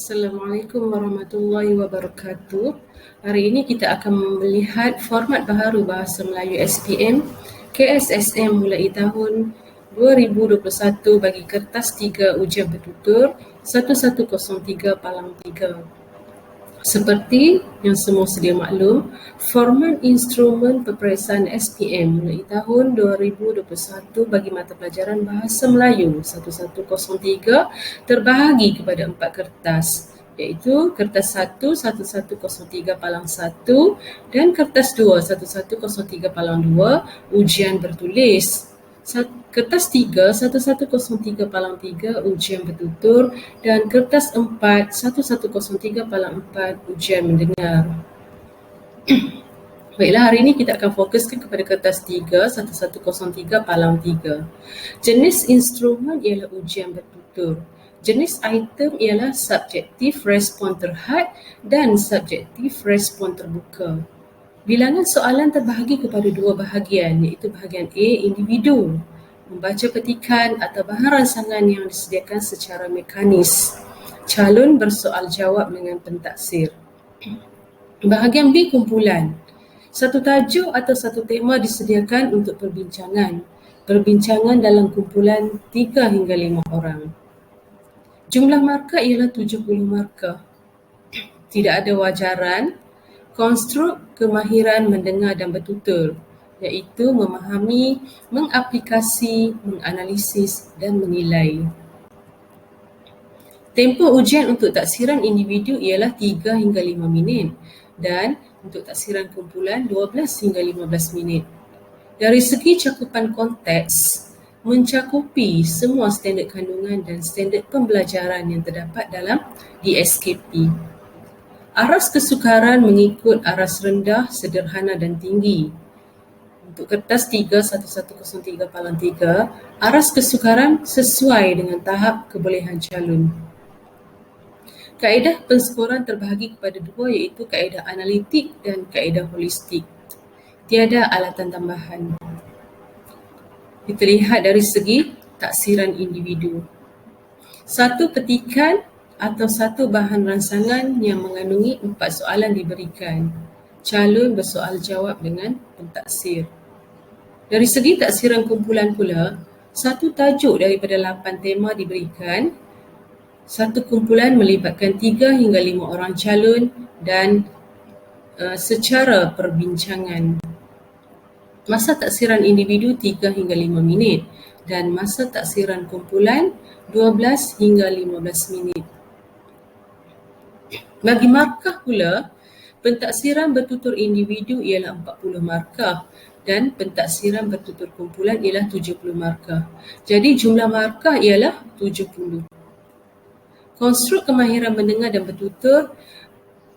Assalamualaikum warahmatullahi wabarakatuh. Hari ini kita akan melihat format baharu Bahasa Melayu SPM KSSM mulai tahun 2021 bagi kertas 3 ujian bertutur 1103 Palang 3. Seperti yang semua sedia maklum, format instrumen peperiksaan SPM mulai tahun 2021 bagi mata pelajaran Bahasa Melayu 1103 terbahagi kepada 4 kertas, iaitu kertas 1 1103 Palang 1 dan kertas 2 1103 Palang 2 ujian bertulis. Kertas 3 1103 Palang 3 ujian bertutur dan kertas 4 1103 Palang 4 ujian mendengar. Baiklah, hari ini kita akan fokuskan kepada kertas 3 1103 Palang 3. Jenis instrumen ialah ujian bertutur. Jenis item ialah subjektif respon terhad dan subjektif respon terbuka. Bilangan soalan terbahagi kepada dua bahagian, iaitu bahagian A, individu, membaca petikan atau bahan rangsangan yang disediakan secara mekanis. Calon bersoal jawab dengan pentaksir. Bahagian B, kumpulan. Satu tajuk atau satu tema disediakan untuk perbincangan. Perbincangan dalam kumpulan 3 hingga 5 orang. Jumlah markah ialah 70 markah. Tidak ada wajaran. Konstruk kemahiran mendengar dan bertutur, iaitu memahami, mengaplikasi, menganalisis dan menilai. Tempoh ujian untuk taksiran individu ialah 3 hingga 5 minit dan untuk taksiran kumpulan 12 hingga 15 minit. Dari segi cakupan konteks, mencakupi semua standard kandungan dan standard pembelajaran yang terdapat dalam DSKP. Aras kesukaran mengikut aras rendah, sederhana dan tinggi. Untuk kertas 3 1103 Palang 3, aras kesukaran sesuai dengan tahap kebolehan calon. Kaedah penskoran terbahagi kepada dua, iaitu kaedah analitik dan kaedah holistik. Tiada alatan tambahan. Kita lihat dari segi taksiran individu. Satu petikan atau satu bahan rangsangan yang mengandungi 4 soalan diberikan. Calon bersoal jawab dengan pentaksir. Dari segi taksiran kumpulan pula, satu tajuk daripada 8 tema diberikan. Satu kumpulan melibatkan 3 hingga 5 orang calon dan secara perbincangan. Masa taksiran individu 3 hingga 5 minit dan masa taksiran kumpulan 12 hingga 15 minit. Bagi markah pula, pentaksiran bertutur individu ialah 40 markah dan pentaksiran bertutur kumpulan ialah 70 markah. Jadi jumlah markah ialah 70. Konstruk kemahiran mendengar dan bertutur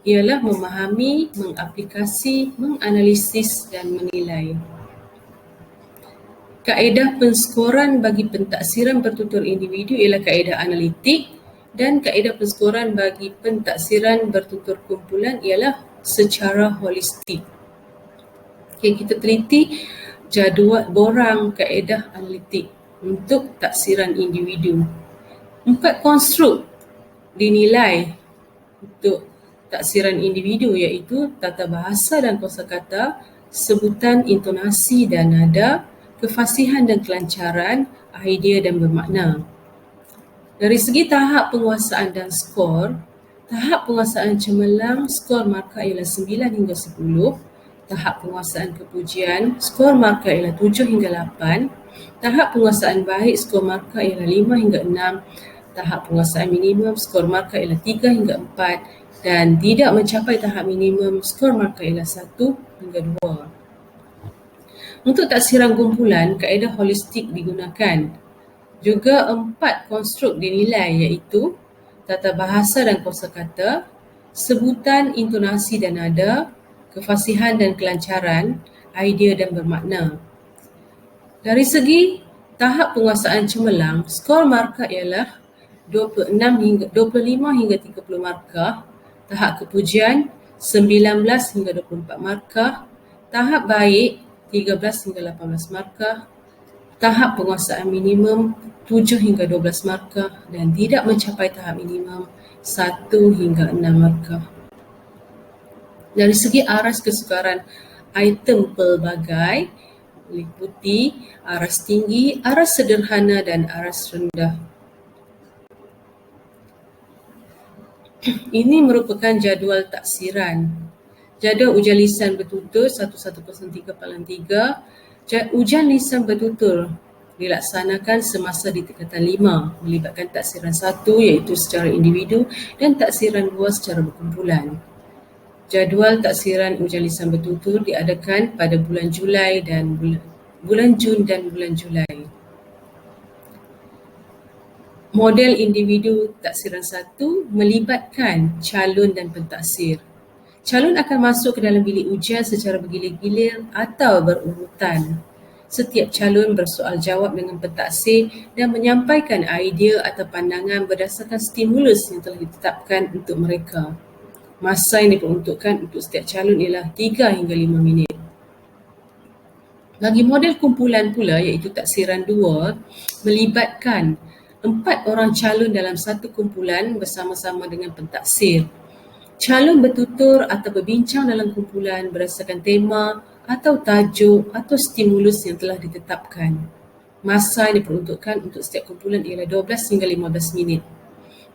ialah memahami, mengaplikasi, menganalisis dan menilai. Kaedah penskoran bagi pentaksiran bertutur individu ialah kaedah analitik dan kaedah penskoran bagi pentaksiran bertutur kumpulan ialah secara holistik. Okay, kita teliti jadual borang kaedah analitik untuk taksiran individu. 4 konstruk dinilai untuk taksiran individu, iaitu tata bahasa dan kosakata, sebutan, intonasi dan nada, kefasihan dan kelancaran, idea dan bermakna. Dari segi tahap penguasaan dan skor, tahap penguasaan cemerlang, skor markah ialah 9 hingga 10. Tahap penguasaan kepujian, skor markah ialah 7 hingga 8. Tahap penguasaan baik, skor markah ialah 5 hingga 6. Tahap penguasaan minimum, skor markah ialah 3 hingga 4. Dan tidak mencapai tahap minimum, skor markah ialah 1 hingga 2. Untuk taksiran kumpulan, kaedah holistik digunakan. Juga 4 konstruk dinilai, iaitu tata bahasa dan kosakata, sebutan, intonasi dan nada, kefasihan dan kelancaran, idea dan bermakna. Dari segi tahap penguasaan cemerlang, skor markah ialah 25 hingga 30 markah, tahap kepujian 19 hingga 24 markah, tahap baik 13 hingga 18 markah, tahap penguasaan minimum 7 hingga 12 markah dan tidak mencapai tahap minimum 1 hingga 6 markah. Dari segi aras kesukaran item pelbagai meliputi aras tinggi, aras sederhana dan aras rendah. Ini merupakan jadual taksiran. Jadual ujian lisan bertutur 1103.3. Ujian lisan bertutur dilaksanakan semasa di tingkatan 5 melibatkan taksiran 1 iaitu secara individu dan taksiran 2 secara berkumpulan. Jadual taksiran ujian lisan bertutur diadakan pada bulan Julai dan bulan Jun dan bulan Julai. Model individu taksiran 1 melibatkan calon dan pentaksir. Calon akan masuk ke dalam bilik ujian secara bergilir-gilir atau berurutan. Setiap calon bersoal jawab dengan pentaksir dan menyampaikan idea atau pandangan berdasarkan stimulus yang telah ditetapkan untuk mereka. Masa yang diperuntukkan untuk setiap calon ialah 3 hingga 5 minit. Bagi model kumpulan pula iaitu taksiran 2 melibatkan 4 orang calon dalam satu kumpulan bersama-sama dengan pentaksir. Calon bertutur atau berbincang dalam kumpulan berdasarkan tema atau tajuk atau stimulus yang telah ditetapkan. Masa yang diperuntukkan untuk setiap kumpulan ialah 12 hingga 15 minit.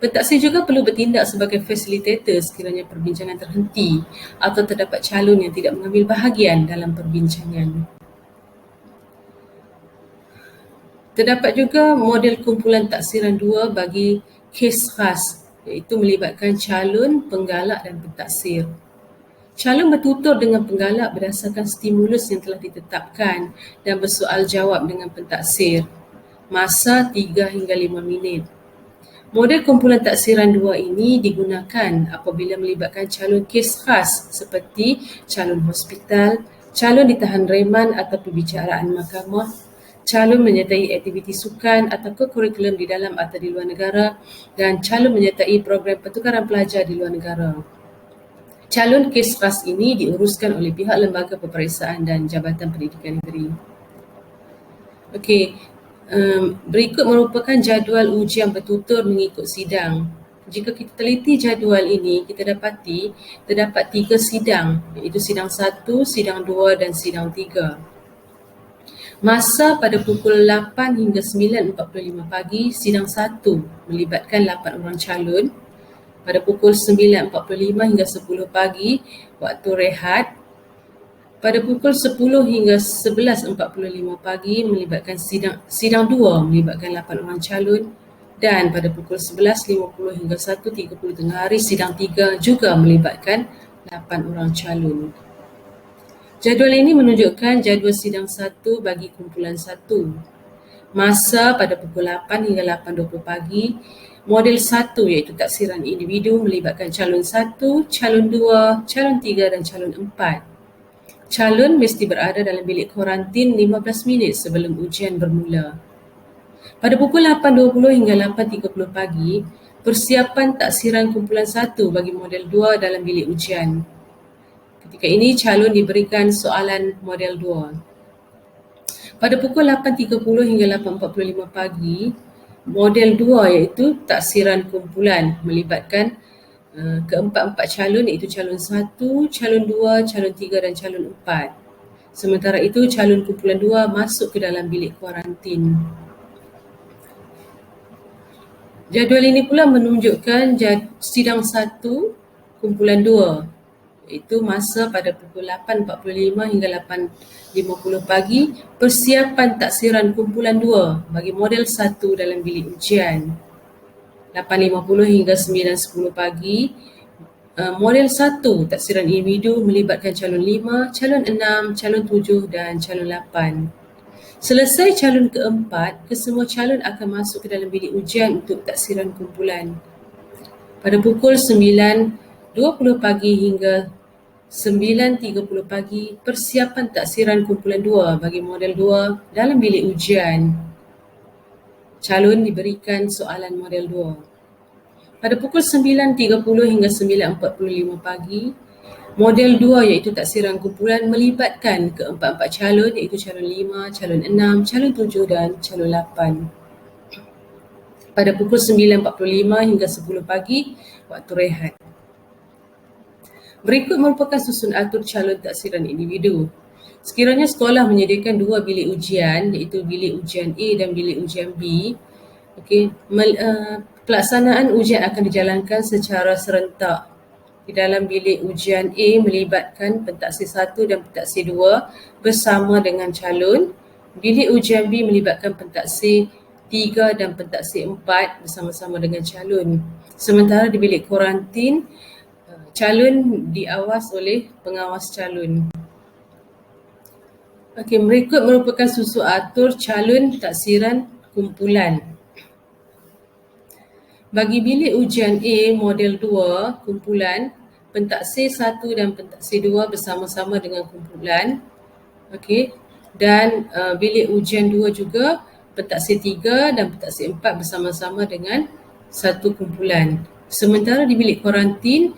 Pentaksir juga perlu bertindak sebagai fasilitator sekiranya perbincangan terhenti atau terdapat calon yang tidak mengambil bahagian dalam perbincangan. Terdapat juga model kumpulan taksiran 2 bagi kes khas iaitu melibatkan calon, penggalak dan pentaksir. Calon bertutur dengan penggalak berdasarkan stimulus yang telah ditetapkan dan bersoal jawab dengan pentaksir. Masa 3 hingga 5 minit. Model kumpulan taksiran 2 ini digunakan apabila melibatkan calon kes khas seperti calon hospital, calon ditahan reman atau perbicaraan mahkamah, calon menyertai aktiviti sukan atau kurikulum di dalam atau di luar negara dan calon menyertai program pertukaran pelajar di luar negara. Calon kes khas ini diuruskan oleh pihak lembaga peperiksaan dan Jabatan Pendidikan Negeri. Okey. Berikut merupakan jadual ujian bertutur mengikut sidang. Jika kita teliti jadual ini, kita dapati terdapat 3 sidang iaitu sidang 1, sidang 2 dan sidang 3. Masa pada pukul 8 hingga 9.45 pagi, sidang 1 melibatkan 8 orang calon. Pada pukul 9.45 hingga 10 pagi, waktu rehat. Pada pukul 10 hingga 11.45 pagi melibatkan sidang 2 melibatkan 8 orang calon dan pada pukul 11.50 hingga 1.30 tengah hari sidang 3 juga melibatkan 8 orang calon. Jadual ini menunjukkan jadual sidang 1 bagi kumpulan 1. Masa pada pukul 8 hingga 8.20 pagi, model 1 iaitu taksiran individu melibatkan calon 1, calon 2, calon 3 dan calon 4. Calon mesti berada dalam bilik kuarantin 15 minit sebelum ujian bermula. Pada pukul 8.20 hingga 8.30 pagi, persiapan taksiran kumpulan 1 bagi model 2 dalam bilik ujian. Ketika ini, calon diberikan soalan model 2. Pada pukul 8.30 hingga 8.45 pagi, model 2 iaitu taksiran kumpulan melibatkan keempat-empat calon iaitu calon 1, calon 2, calon 3 dan calon 4. Sementara itu calon kumpulan 2 masuk ke dalam bilik kuarantin. Jadual ini pula menunjukkan sidang 1 kumpulan 2 iaitu masa pada pukul 8.45 hingga 8.50 pagi, persiapan taksiran kumpulan 2 bagi model 1 dalam bilik ujian. 8.50 hingga 9.10 pagi, model 1 taksiran individu melibatkan calon 5, calon 6, calon 7 dan calon 8. Selesai calon keempat, kesemua calon akan masuk ke dalam bilik ujian untuk taksiran kumpulan. Pada pukul 9.20 pagi hingga 9.30 pagi, persiapan taksiran kumpulan 2 bagi model 2 dalam bilik ujian. Calon diberikan soalan model 2. Pada pukul 9.30 hingga 9.45 pagi, model 2 iaitu taksiran kumpulan melibatkan keempat-empat calon iaitu calon 5, calon 6, calon 7 dan calon 8. pada pukul 9.45 hingga 10 pagi waktu rehat. Berikut merupakan susun atur calon taksiran individu. Sekiranya sekolah menyediakan 2 bilik ujian, iaitu bilik ujian A dan bilik ujian B, pelaksanaan ujian akan dijalankan secara serentak. Di dalam bilik ujian A melibatkan pentaksir 1 dan pentaksir 2 bersama dengan calon. Bilik ujian B melibatkan pentaksir 3 dan pentaksir 4 bersama-sama dengan calon. Sementara di bilik kuarantin, calon diawas oleh pengawas calon. Berikut merupakan susun atur calon taksiran kumpulan. Bagi bilik ujian A model 2 kumpulan, pentaksir 1 dan pentaksir 2 bersama-sama dengan kumpulan. Dan bilik ujian 2 juga pentaksir 3 dan pentaksir 4 bersama-sama dengan satu kumpulan. Sementara di bilik kuarantin,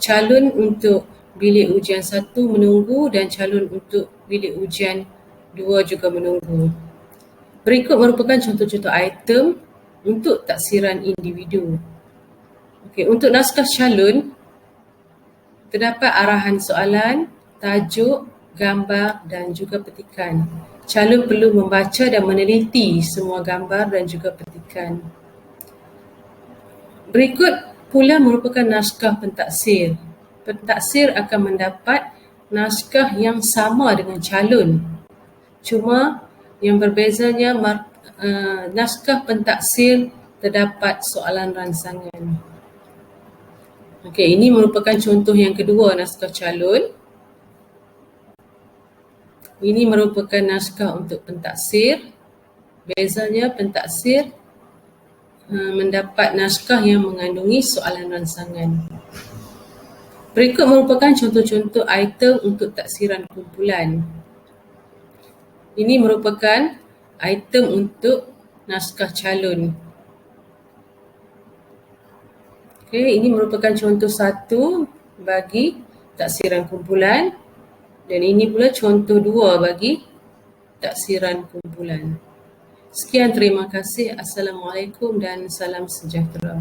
calon untuk bilik ujian 1 menunggu dan calon untuk bilik ujian 2 juga menunggu. Berikut merupakan contoh-contoh item untuk taksiran individu. Untuk naskah calon, terdapat arahan soalan, tajuk, gambar dan juga petikan. Calon perlu membaca dan meneliti semua gambar dan juga petikan. Berikut pula merupakan naskah pentaksir. Pentaksir akan mendapat naskah yang sama dengan calon. Cuma yang berbezanya naskah pentaksir terdapat soalan rangsangan. Ini merupakan contoh yang kedua naskah calon. Ini merupakan naskah untuk pentaksir. Bezanya pentaksir mendapat naskah yang mengandungi soalan rangsangan. Berikut merupakan contoh-contoh item untuk taksiran kumpulan. Ini merupakan item untuk naskah calon. Ini merupakan contoh 1 bagi taksiran kumpulan dan ini pula contoh 2 bagi taksiran kumpulan. Sekian, terima kasih. Assalamualaikum dan salam sejahtera.